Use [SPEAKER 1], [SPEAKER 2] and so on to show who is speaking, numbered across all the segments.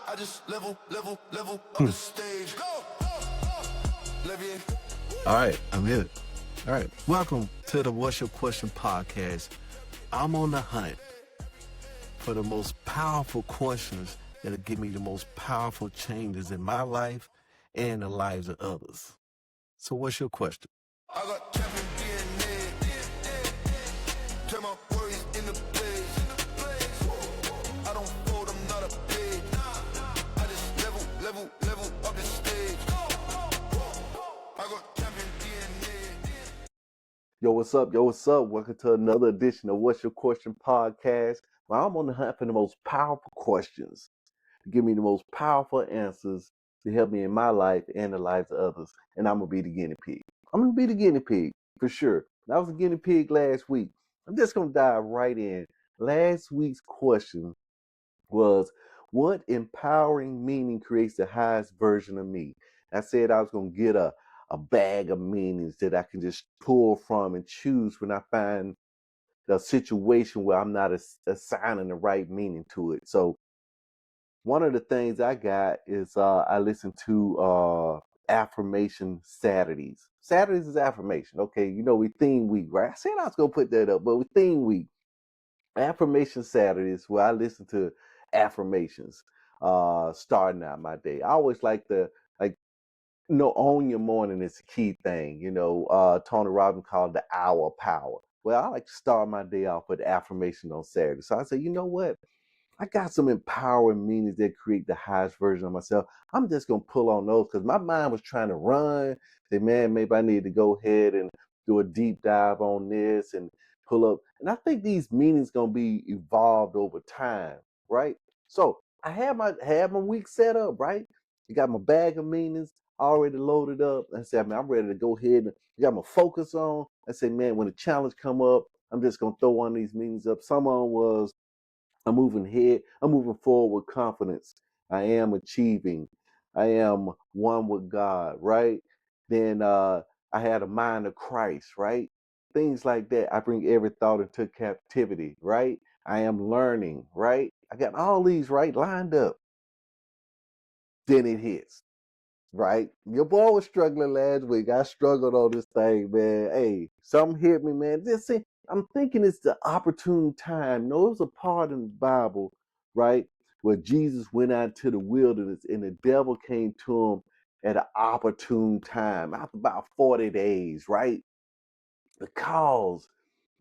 [SPEAKER 1] I just level up the stage. Go! Levier.
[SPEAKER 2] All right, I'm here. All right, welcome to the What's Your Question podcast. I'm on the hunt for the most powerful questions that'll give me the most powerful changes in my life and the lives of others. So what's your question?
[SPEAKER 1] I got champion DNA. Turn my worries into plays. I don't fold, I'm not a pig. I just level up the stage. I got champion DNA.
[SPEAKER 2] Yo, what's up? Yo, what's up? Welcome to another edition of What's Your Question podcast, where I'm on the hunt for the most powerful questions to give me the most powerful answers to help me in my life and the lives of others. And I'm going to be the guinea pig. I'm going to be the guinea pig for sure. I was a guinea pig last week. I'm just going to dive right in. Last week's question was, what empowering meaning creates the highest version of me? I said I was going to get a bag of meanings that I can just pull from and choose when I find the situation where I'm not assigning the right meaning to it. So one of the things I got is I listen to affirmation Saturdays. Saturdays is affirmation. Okay, you know, we theme week, right? I said I was gonna put that up, but we theme week. Affirmation Saturdays where I listen to affirmations starting out my day. I always like to own your morning is the key thing. Tony Robbins called it the hour of power. Well, I like to start my day off with affirmation on Saturday. So I say, you know what? I got some empowering meanings that create the highest version of myself. I'm just gonna pull on those because my mind was trying to run. Say, man, maybe I need to go ahead and do a deep dive on this and pull up. And I think these meanings gonna be evolved over time, right? So I had my week set up, right? I got my bag of meanings already loaded up. I said, man, I'm ready to go ahead and got my focus on. I said, man, when a challenge come up, I'm just gonna throw one of these meanings up. Someone was I'm moving ahead. I'm moving forward with confidence. I am achieving. I am one with God, right? Then I had a mind of Christ, right? Things like that. I bring every thought into captivity, right? I am learning, right? I got all these right lined up. Then it hits, right? Your boy was struggling last week. I struggled on this thing, man. Hey, something hit me, man. I'm thinking it's the opportune time. No, it was a part in the Bible, right, where Jesus went out to the wilderness and the devil came to him at an opportune time, after about 40 days, right? Because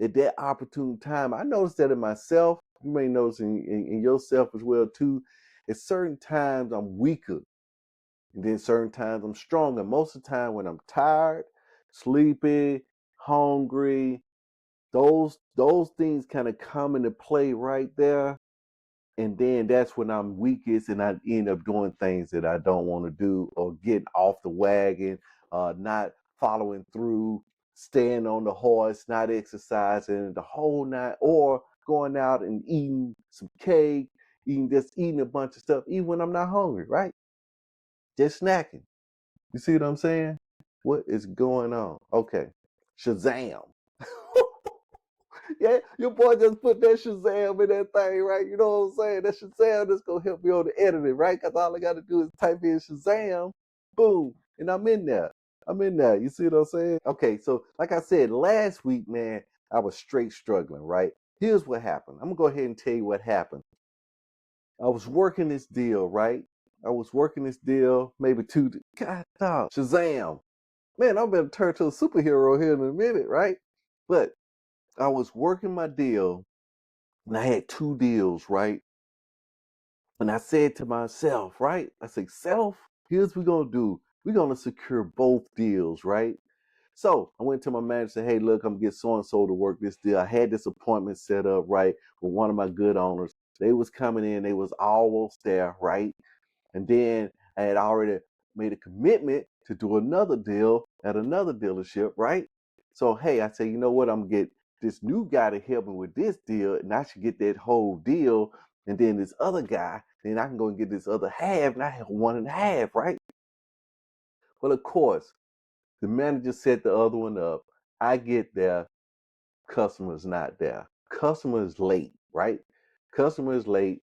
[SPEAKER 2] at that opportune time, I noticed that in myself. You may notice in yourself as well, too. At certain times, I'm weaker and then certain times I'm stronger. Most of the time when I'm tired, sleepy, hungry, those things kind of come into play right there. And then that's when I'm weakest and I end up doing things that I don't want to do or getting off the wagon, not following through, staying on the horse, not exercising the whole night, or going out and eating some cake, eating a bunch of stuff, even when I'm not hungry, right? Just snacking. You see what I'm saying? What is going on? Okay. Shazam. Yeah, your boy just put that Shazam in that thing, right? You know what I'm saying? That Shazam that's gonna help me on the editing, right? Because all I gotta do is type in Shazam, boom, and I'm in there. I'm in there. You see what I'm saying? Okay, so like I said, last week, man, I was straight struggling, right? Here's what happened. I'm gonna go ahead and tell you what happened. I was working this deal, right? I was working this deal, maybe God, dog, Shazam. Man, I'm gonna turn to a superhero here in a minute, right? But I was working my deal and I had two deals, right? And I said to myself, right? I said, self, here's what we're gonna do. We're gonna secure both deals, right? So I went to my manager and said, hey, look, I'm gonna get so and so to work this deal. I had this appointment set up, right, with one of my good owners. They was coming in, they was almost there, right? And then I had already made a commitment to do another deal at another dealership, right? So, hey, I say, you know what? I'm going to get this new guy to help me with this deal, and I should get that whole deal. And then this other guy, then I can go and get this other half, and I have one and a half, right? Well, of course, the manager set the other one up. I get there, customer's not there. Customer is late, right? Customer is late.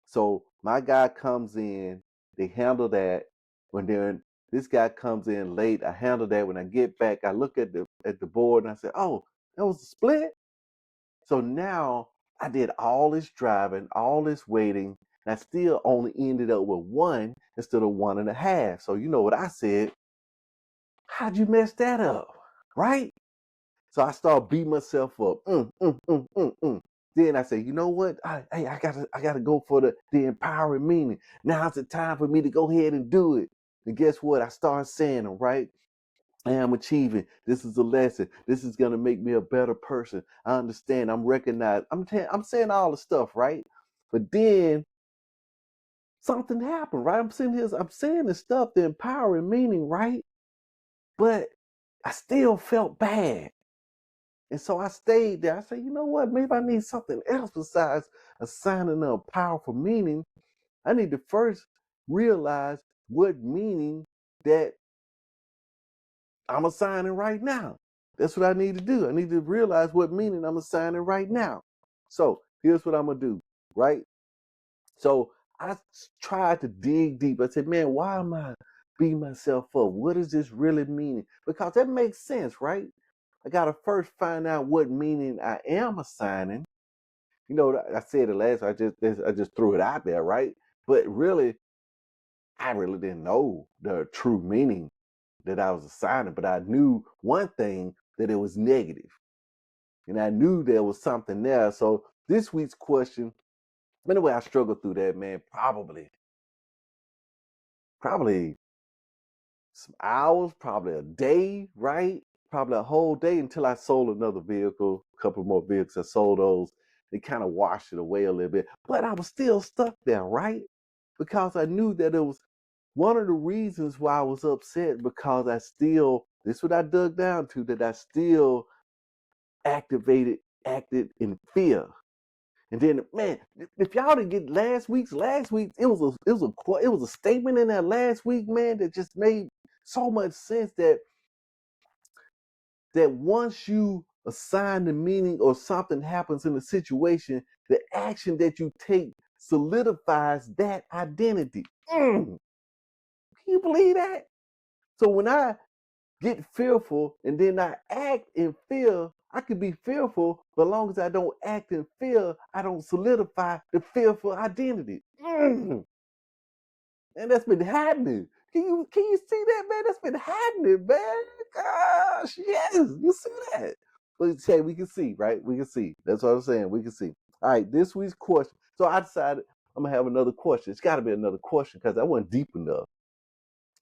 [SPEAKER 2] So My guy comes in, they handle that. When then this guy comes in late, I handle that. When I get back, I look at the board and I say, "Oh, that was a split." So now I did all this driving, all this waiting, and I still only ended up with one instead of 1.5. So you know what I said? How'd you mess that up? Right? So I start beating myself up. Then I say, you know what? I gotta go for the empowering meaning. Now's the time for me to go ahead and do it. And guess what? I start saying them, right? I am achieving. This is a lesson. This is gonna make me a better person. I understand. I'm recognized. I'm saying all the stuff, right? But then something happened, right? I'm sitting here, I'm saying the stuff, the empowering meaning, right? But I still felt bad. And so I stayed there. I said, you know what? Maybe I need something else besides assigning a powerful meaning. I need to first realize what meaning that I'm assigning right now. That's what I need to do. I need to realize what meaning I'm assigning right now. So here's what I'm going to do, right? So I tried to dig deep. I said, man, why am I beating myself up? What does this really mean? Because that makes sense, right? I got to first find out what meaning I am assigning. You know, I said it last. I just threw it out there, right? But really, I really didn't know the true meaning that I was assigning. But I knew one thing, that it was negative, and I knew there was something there. So this week's question, anyway, I struggled through that, man. Probably some hours, probably a day, right? Probably a whole day until I sold another vehicle, a couple more vehicles. I sold those. They kind of washed it away a little bit, but I was still stuck there, right? Because I knew that it was one of the reasons why I was upset, because this is what I dug down to, that I still acted in fear. And then, man, if y'all didn't get last week, it was a statement in that last week, man, that just made so much sense, that once you assign the meaning or something happens in a situation, the action that you take solidifies that identity. Can you believe that? So when I get fearful and then I act in fear, I can be fearful, but as long as I don't act in fear, I don't solidify the fearful identity. And that's been happening. Can you see that, man? That's been happening, man. Gosh, yes, you see that. But say we can see, right? We can see. That's what I'm saying. We can see. All right, this week's question. So I decided I'm gonna have another question. It's got to be another question because I wasn't deep enough.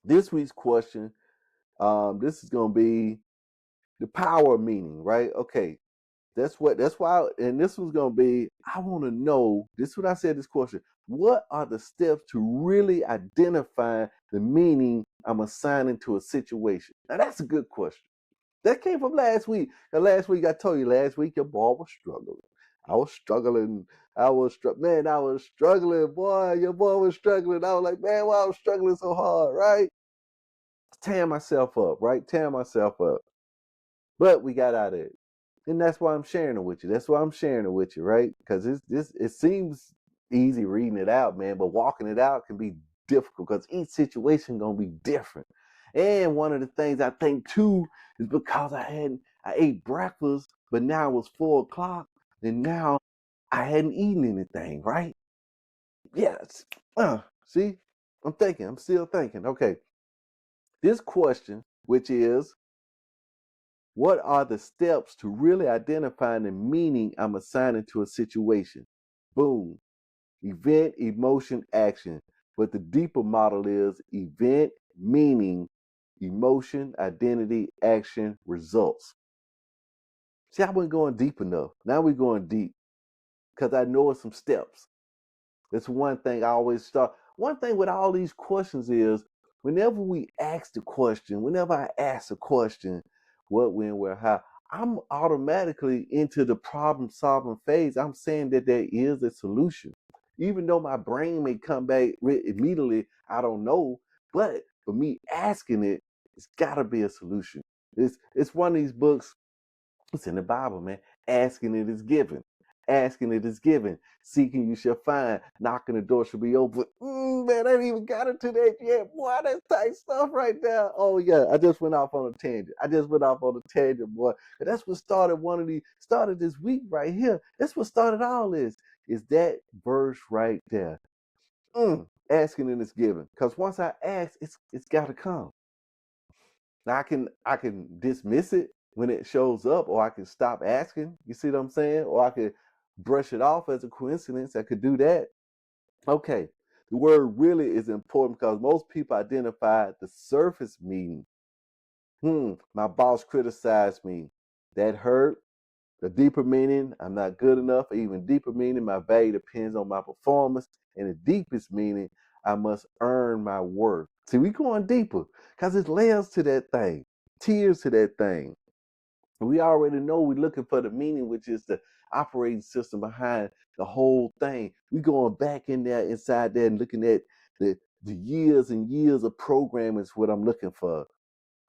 [SPEAKER 2] This week's question. This is gonna be the power of meaning, right? Okay, that's why, and this was gonna be, I want to know, this is what I said this question. What are the steps to really identify the meaning I'm assigning to a situation? Now that's a good question. That came from last week. And last week I told you, last week your boy was struggling. I was struggling. Man, I was struggling, boy. Your boy was struggling. I was like, man, why I was struggling so hard, right? Tearing myself up, right? Tearing myself up. But we got out of it. And that's why I'm sharing it with you. That's why I'm sharing it with you, right? Because it seems easy reading it out, man, but walking it out can be difficult because each situation gonna be different. And one of the things I think too is because I ate breakfast, but now it was 4 o'clock, and now I hadn't eaten anything, right? Yes. See, I'm still thinking. Okay, this question, which is, what are the steps to really identifying the meaning I'm assigning to a situation? Boom. Event, emotion, action. But the deeper model is event, meaning, emotion, identity, action, results. See, I wasn't going deep enough. Now we're going deep because I know some steps. That's one thing I always start. One thing with all these questions is, whenever we ask the question, whenever I ask a question, what, when, where, how, I'm automatically into the problem solving phase. I'm saying that there is a solution. Even though my brain may come back immediately, I don't know. But for me asking it, it's got to be a solution. It's one of these books, it's in the Bible, man. Asking it is given. Asking it is given. Seeking you shall find. Knocking the door shall be open. Man, I ain't even got into that yet. Boy, that's tight stuff right there. Oh yeah, I just went off on a tangent. Boy. And that's what started this week right here. That's what started all this. Is that verse right there. Asking and it's given. Because once I ask, it's gotta come. Now I can dismiss it when it shows up, or I can stop asking. You see what I'm saying? Or I could brush it off as a coincidence. I could do that. Okay. The word really is important because most people identify the surface meaning. My boss criticized me. That hurt. The deeper meaning, I'm not good enough. Or even deeper meaning, my value depends on my performance. And the deepest meaning, I must earn my worth. See, we going deeper because it's layers to that thing, tiers to that thing. We already know we're looking for the meaning, which is the operating system behind the whole thing. We going back in there, inside there, and looking at the years and years of programming is what I'm looking for.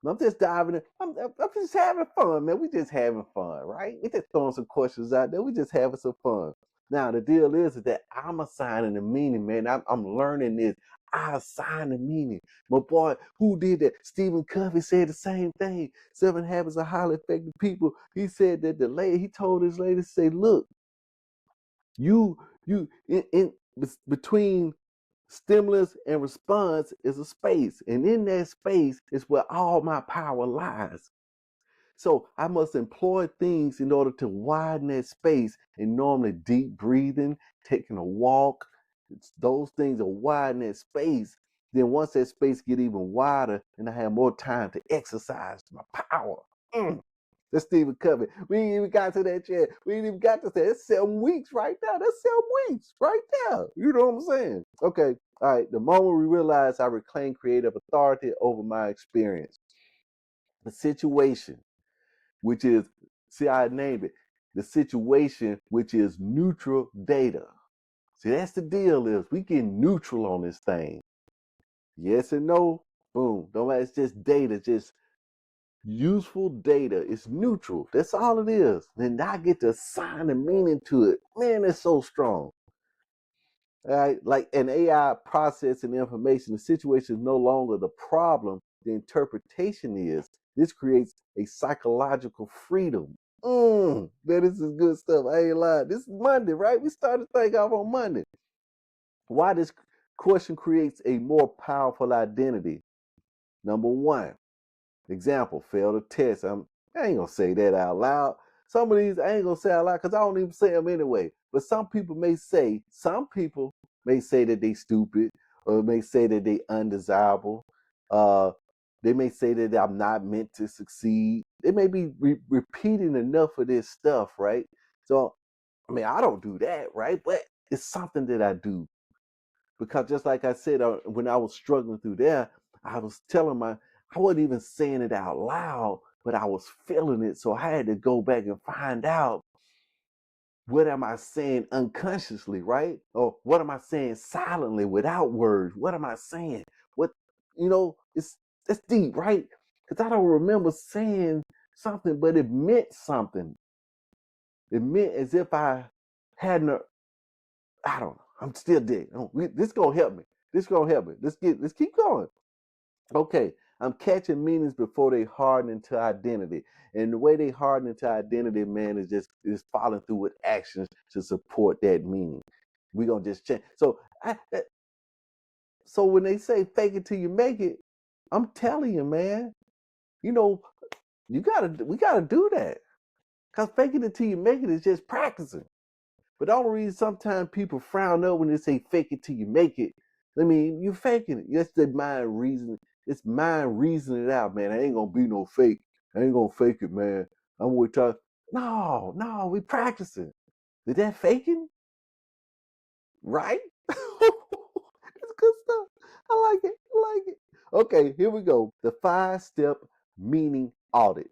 [SPEAKER 2] I'm just diving in. I'm just having fun, man. We just having fun, right? We just throwing some questions out there. We just having some fun. Now, the deal is that I'm assigning the meaning, man. I'm learning this. I assign the meaning. My boy, who did that? Stephen Covey said the same thing. 7 Habits of Highly Effective People. He said that he told his lady, say, look, you in between stimulus and response is a space, and in that space is where all my power lies. So I must employ things in order to widen that space, and normally deep breathing, taking a walk, those things are widen that space. Then once that space get even wider, then I have more time to exercise my power. That's Stephen Covey. We ain't even got to that yet. We ain't even got to that. That's 7 weeks right now. That's 7 weeks right there. You know what I'm saying? Okay. All right. The moment we realize I reclaim creative authority over my experience, the situation, which is, see, I named it, the situation, which is neutral data. See, that's the deal is we get neutral on this thing. Yes and no, boom. Don't matter. It's just data, just useful data. It's neutral. That's all it is. Then I get to assign a meaning to it. Man, it's so strong. All right, like an AI processing information, the situation is no longer the problem. The interpretation is. This creates a psychological freedom. Man, this is good stuff. I ain't lying. This is Monday, right? We started the thing off on Monday. Why this question creates a more powerful identity? Number one, example, failed a test. I ain't gonna say that out loud. Some of these I ain't gonna say out loud because I don't even say them anyway. But some people may say that they stupid, or may say that they undesirable. They may say that I'm not meant to succeed. They may be repeating enough of this stuff, right? So, I mean, I don't do that, right? But it's something that I do because just like I said, when I was struggling through there, I was I wasn't even saying it out loud, but I was feeling it. So I had to go back and find out, what am I saying unconsciously, right? Or what am I saying silently without words? What am I saying? What, that's deep, right? Because I don't remember saying something, but it meant something. It meant as if I hadn't, I don't know. I'm still digging. This gonna help me. Let's keep going. Okay, I'm catching meanings before they harden into identity. And the way they harden into identity, man, is following through with actions to support that meaning. We're gonna just change. So when they say fake it till you make it, I'm telling you, man, you know, we gotta do that. Cause faking it till you make it is just practicing. But the only reason sometimes people frown up when they say fake it till you make it, I mean, you faking it. That's the mind reasoning. It's mind reasoning it out, man. I ain't gonna be no fake. I ain't gonna fake it, man. I'm gonna try. No, we practicing. Is that faking? Right? It's good stuff. I like it. Okay, here we go. The 5-step meaning audit.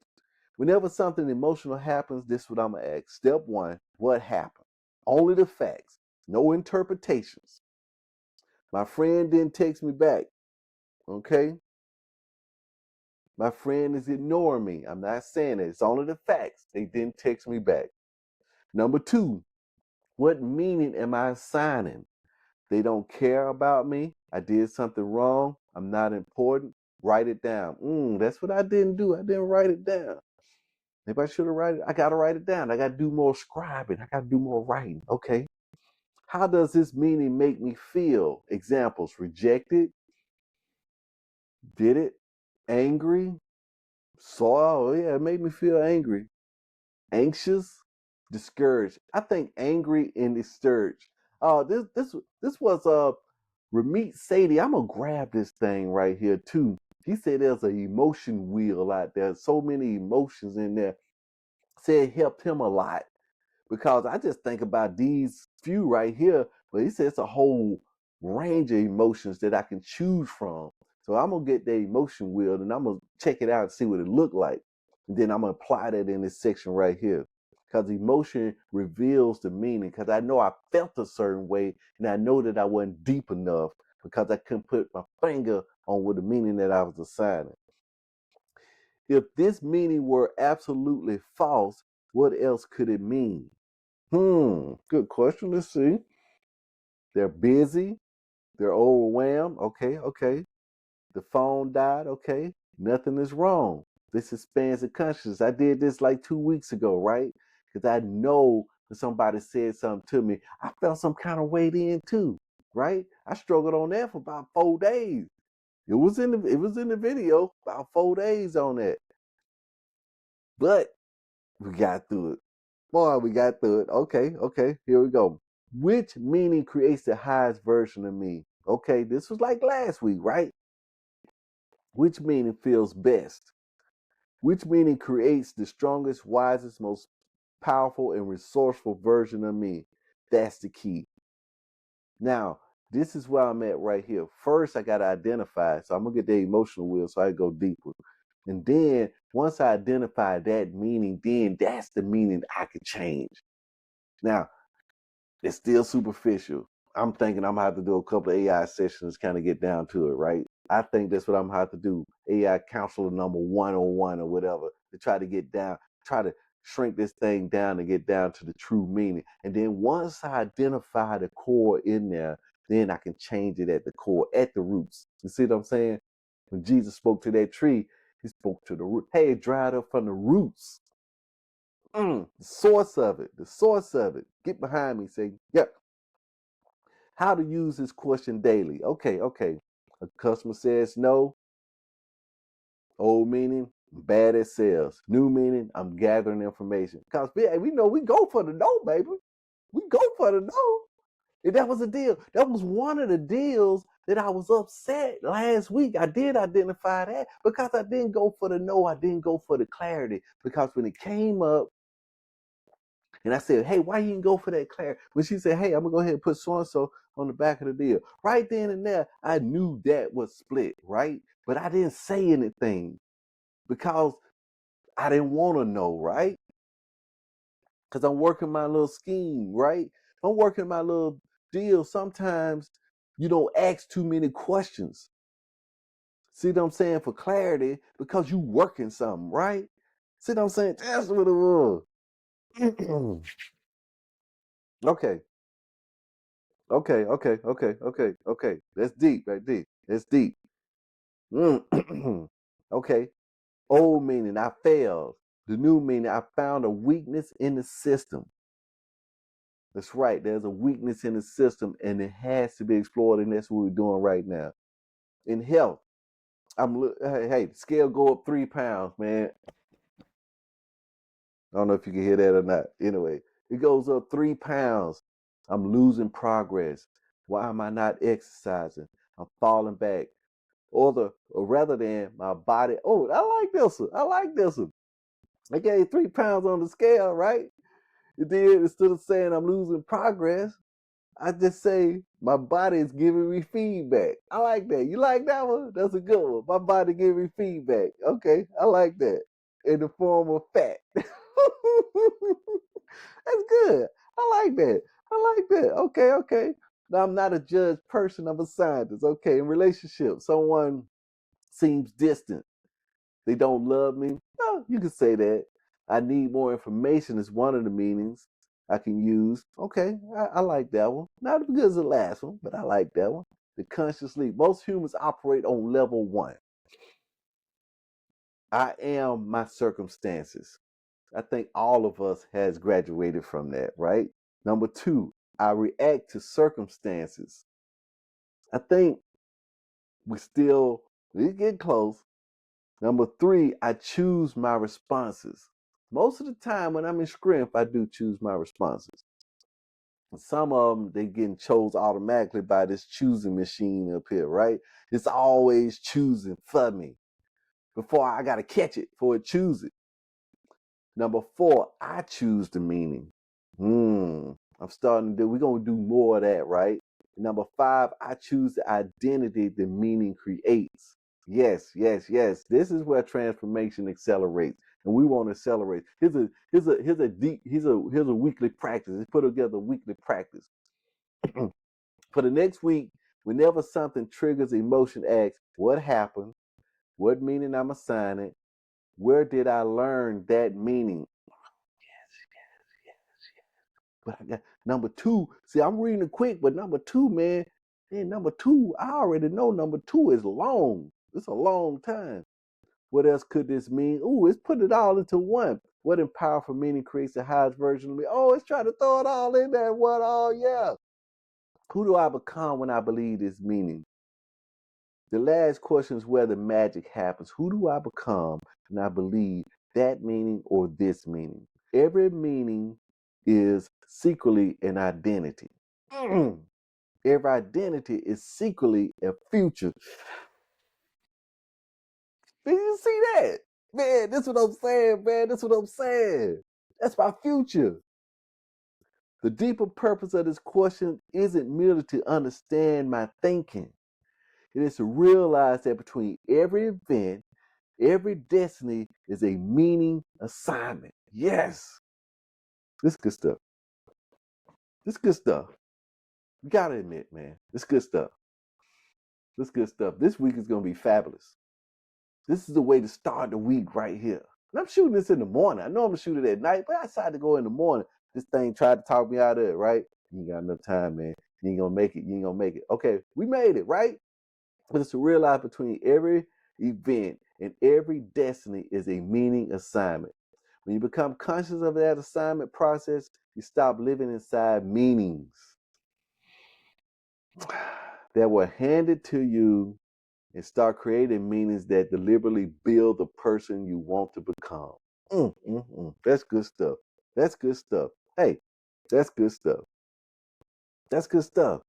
[SPEAKER 2] Whenever something emotional happens, this is what I'm gonna ask. Step 1, what happened? Only the facts, no interpretations. My friend didn't text me back. Okay? My friend is ignoring me. I'm not saying it. It's only the facts. They didn't text me back. Number 2, What meaning am I assigning? They don't care about me. I did something wrong. I'm not important. Write it down. That's what I didn't do. I didn't write it down. Maybe I should have write it. I got to write it down. I got to do more scribing. I got to do more writing. Okay. How does this meaning make me feel? Examples: rejected, did it, angry, saw, oh yeah, it made me feel angry, anxious, discouraged. I think angry and discouraged. This was Ramit Sadie. I'm gonna grab this thing right here too. He said there's an emotion wheel out there. So many emotions in there. Said it helped him a lot because I just think about these few right here, but he says it's a whole range of emotions that I can choose from. So I'm gonna get the emotion wheel and I'm gonna check it out and see what it looked like. And then I'm gonna apply that in this section right here. Because emotion reveals the meaning. Because I know I felt a certain way and I know that I wasn't deep enough because I couldn't put my finger on what the meaning that I was assigning. If this meaning were absolutely false, what else could it mean? Good question. Let's see. They're busy. They're overwhelmed. Okay. The phone died. Okay. Nothing is wrong. This expands the consciousness. I did this like 2 weeks ago, right? Because I know when somebody said something to me, I felt some kind of way then too, right? I struggled on that for about 4 days. It was in the video, about 4 days on that. But we got through it. Boy, we got through it. Okay, here we go. Which meaning creates the highest version of me? Okay, this was like last week, right? Which meaning feels best? Which meaning creates the strongest, wisest, most powerful, and resourceful version of me? That's the key. Now, this is where I'm at right here. First, I got to identify. So I'm going to get the emotional wheel so I go deeper. And then once I identify that meaning, then that's the meaning I can change. Now, it's still superficial. I'm thinking I'm gonna have to do a couple of AI sessions, kind of get down to it, right? I think that's what I'm gonna have to do. AI counselor number 101 or whatever, to try to get down, try to shrink this thing down and get down to the true meaning. And then once I identify the core in there, then I can change it at the core, at the roots. You see what I'm saying? When Jesus spoke to that tree, he spoke to the root. Hey, it dried up from the roots. The source of it, the source of it. Get behind me, say, yep. How to use this question daily. Okay. A customer says no. Old meaning, bad at sales. New meaning, I'm gathering information. Because we know we go for the no, baby. We go for the no. And that was a deal. That was one of the deals that I was upset last week. I did identify that because I didn't go for the no. I didn't go for the clarity. Because when it came up, and I said, hey, why you didn't go for that clarity? When she said, hey, I'm going to go ahead and put so-and-so on the back of the deal. Right then and there, I knew that was split, right? But I didn't say anything because I didn't want to know, right? Because I'm working my little scheme, right? I'm working my little deal. Sometimes you don't ask too many questions. See what I'm saying? For clarity, because you working something, right? See what I'm saying? That's what it was. Okay. Okay. That's deep, right there. That's deep. Okay. Old meaning, I failed. The new meaning, I found a weakness in the system. That's right. There's a weakness in the system and it has to be explored, and that's what we're doing right now. In health, hey, scale go up 3 pounds, man. I don't know if you can hear that or not. Anyway, it goes up 3 pounds. I'm losing progress. Why am I not exercising? I'm falling back. Or rather than my body. Oh, I like this one. I like this one. I gained 3 pounds on the scale, right? And then instead of saying I'm losing progress, I just say my body is giving me feedback. I like that. You like that one? That's a good one. My body giving me feedback. Okay, I like that. In the form of fat. That's good. I like that. I like that. Okay. Now I'm not a judged person. I'm a scientist. Okay, in relationships, someone seems distant. They don't love me. No, you can say that. I need more information is one of the meanings. I can use. Okay, I like that one. Not as good as the last one, but I like that one. The conscious leap. Most humans operate on level 1. I am my circumstances. I think all of us has graduated from that, right? Number 2, I react to circumstances. I think we get close. Number 3, I choose my responses. Most of the time when I'm in strength, I do choose my responses. Some of them, they getting chose automatically by this choosing machine up here, right? It's always choosing for me. Before I got to catch it, before it choose it. Number 4, I choose the meaning. I'm starting to do, we're going to do more of that, right? Number 5, I choose the identity the meaning creates. Yes, yes, yes. This is where transformation accelerates, and we want to accelerate. Here's a weekly practice. Let's put together a weekly practice. For the next week, whenever something triggers emotion, ask what happened, what meaning I'm assigning, where did I learn that meaning? But I got number 2. See, I'm reading it quick, but number 2, man, number 2, I already know number 2 is long. It's a long time. What else could this mean? Ooh, it's put it all into one. What in powerful meaning creates the highest version of me? Oh, it's trying to throw it all in there. What? Oh, yeah. Who do I become when I believe this meaning? The last question is where the magic happens. Who do I become when I believe that meaning or this meaning? Every meaning is secretly an identity. Every identity is secretly a future. Did you see that? Man, that's what I'm saying, man. That's what I'm saying. That's my future. The deeper purpose of this question isn't merely to understand my thinking. It is to realize that between every event, every destiny is a meaning assignment. Yes. This good stuff. This good stuff. You gotta admit, man. This good stuff. This good stuff. This week is gonna be fabulous. This is the way to start the week right here. And I'm shooting this in the morning. I know I'm gonna shoot it at night, but I decided to go in the morning. This thing tried to talk me out of it, right? You ain't got enough time, man. You ain't gonna make it. You ain't gonna make it. Okay, we made it, right? But it's to realize between every event and every destiny is a meaning assignment. When you become conscious of that assignment process, you stop living inside meanings that were handed to you and start creating meanings that deliberately build the person you want to become. That's good stuff. That's good stuff. Hey, that's good stuff. That's good stuff.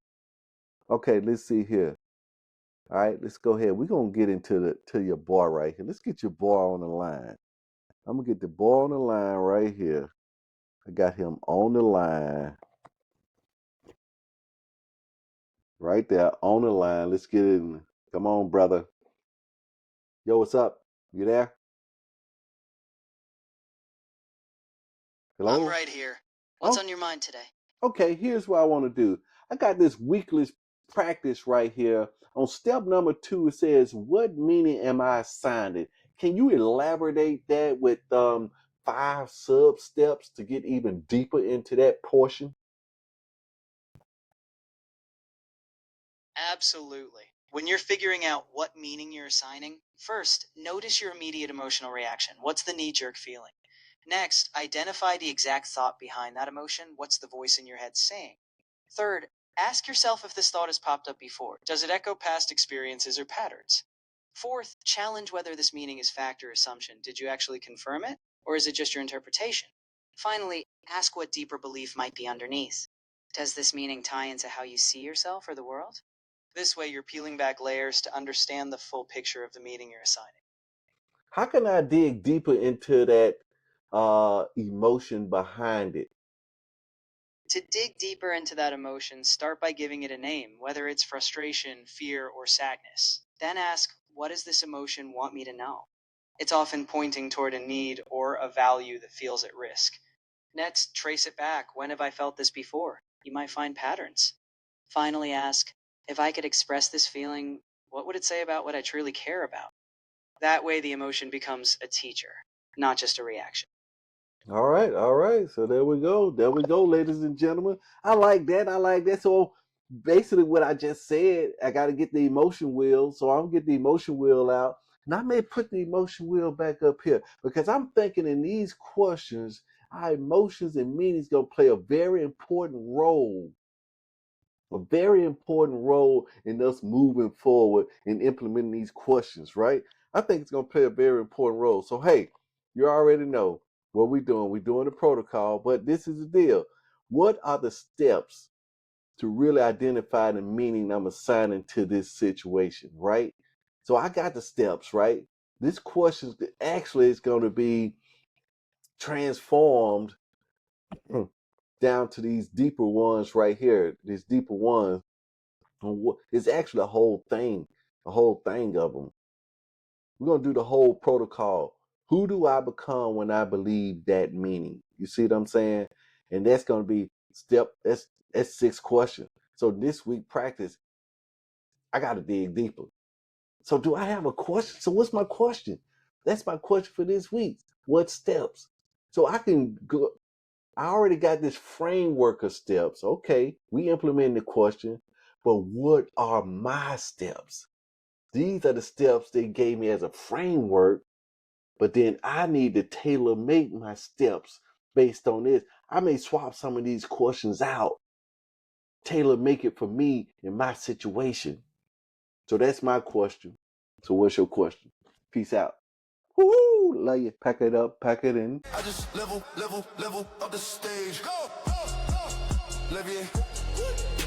[SPEAKER 2] Okay, let's see here. All right, let's go ahead. We're gonna get into your boy right here. Let's get your boy on the line. I'm gonna get the boy on the line right here. I got him on the line. Right there on the line. Let's get in. Come on, brother. Yo, what's up? You there?
[SPEAKER 3] I'm
[SPEAKER 2] Hello?
[SPEAKER 3] right here. What's
[SPEAKER 2] Oh,
[SPEAKER 3] on your mind today?
[SPEAKER 2] okay. Here's what I want to do. I got this weekly practice right here. On step number 2, it says, "What meaning am I assigned it?" Can you elaborate that with 5 sub steps to get even deeper into that portion?
[SPEAKER 3] Absolutely. When you're figuring out what meaning you're assigning, first, notice your immediate emotional reaction. What's the knee jerk feeling? Next, identify the exact thought behind that emotion. What's the voice in your head saying? Third, ask yourself if this thought has popped up before. Does it echo past experiences or patterns? Fourth, challenge whether this meaning is fact or assumption. Did you actually confirm it, or is it just your interpretation? Finally, ask what deeper belief might be underneath. Does this meaning tie into how you see yourself or the world? This way, you're peeling back layers to understand the full picture of the meaning you're assigning.
[SPEAKER 2] How can I dig deeper into that emotion behind it?
[SPEAKER 3] To dig deeper into that emotion, start by giving it a name, whether it's frustration, fear, or sadness. Then ask, what does this emotion want me to know? It's often pointing toward a need or a value that feels at risk. Next, trace it back. When have I felt this before? You might find patterns. Finally, ask, if I could express this feeling, what would it say about what I truly care about? That way, the emotion becomes a teacher, not just a reaction.
[SPEAKER 2] All right, all right. So there we go. There we go, ladies and gentlemen. I like that. I like that. So basically what I just said, I got to get the emotion wheel. So I'm get the emotion wheel out. And I may put the emotion wheel back up here because I'm thinking in these questions, our emotions and meanings going to play a very important role in us moving forward and implementing these questions, right? I think it's going to play a very important role. So, hey, you already know what we're doing. We're doing the protocol, but this is the deal. What are the steps to really identify the meaning I'm assigning to this situation, right? So I got the steps, right? This question actually is going to be transformed down to these deeper ones right here, these deeper ones. It's actually a whole thing of them. We're going to do the whole protocol. Who do I become when I believe that meaning? You see what I'm saying? And that's going to be that's 6 questions. So this week practice, I got to dig deeper. So do I have a question? So what's my question? That's my question for this week. What steps? So I can go. I already got this framework of steps. Okay, we implement the question, but what are my steps? These are the steps they gave me as a framework, but then I need to tailor make my steps based on this. I may swap some of these questions out, tailor make it for me in my situation. So that's my question. So what's your question? Peace out. Woo! Love you. Pack it up, pack it in.
[SPEAKER 1] I just level up the stage. Go, go, go. Levier.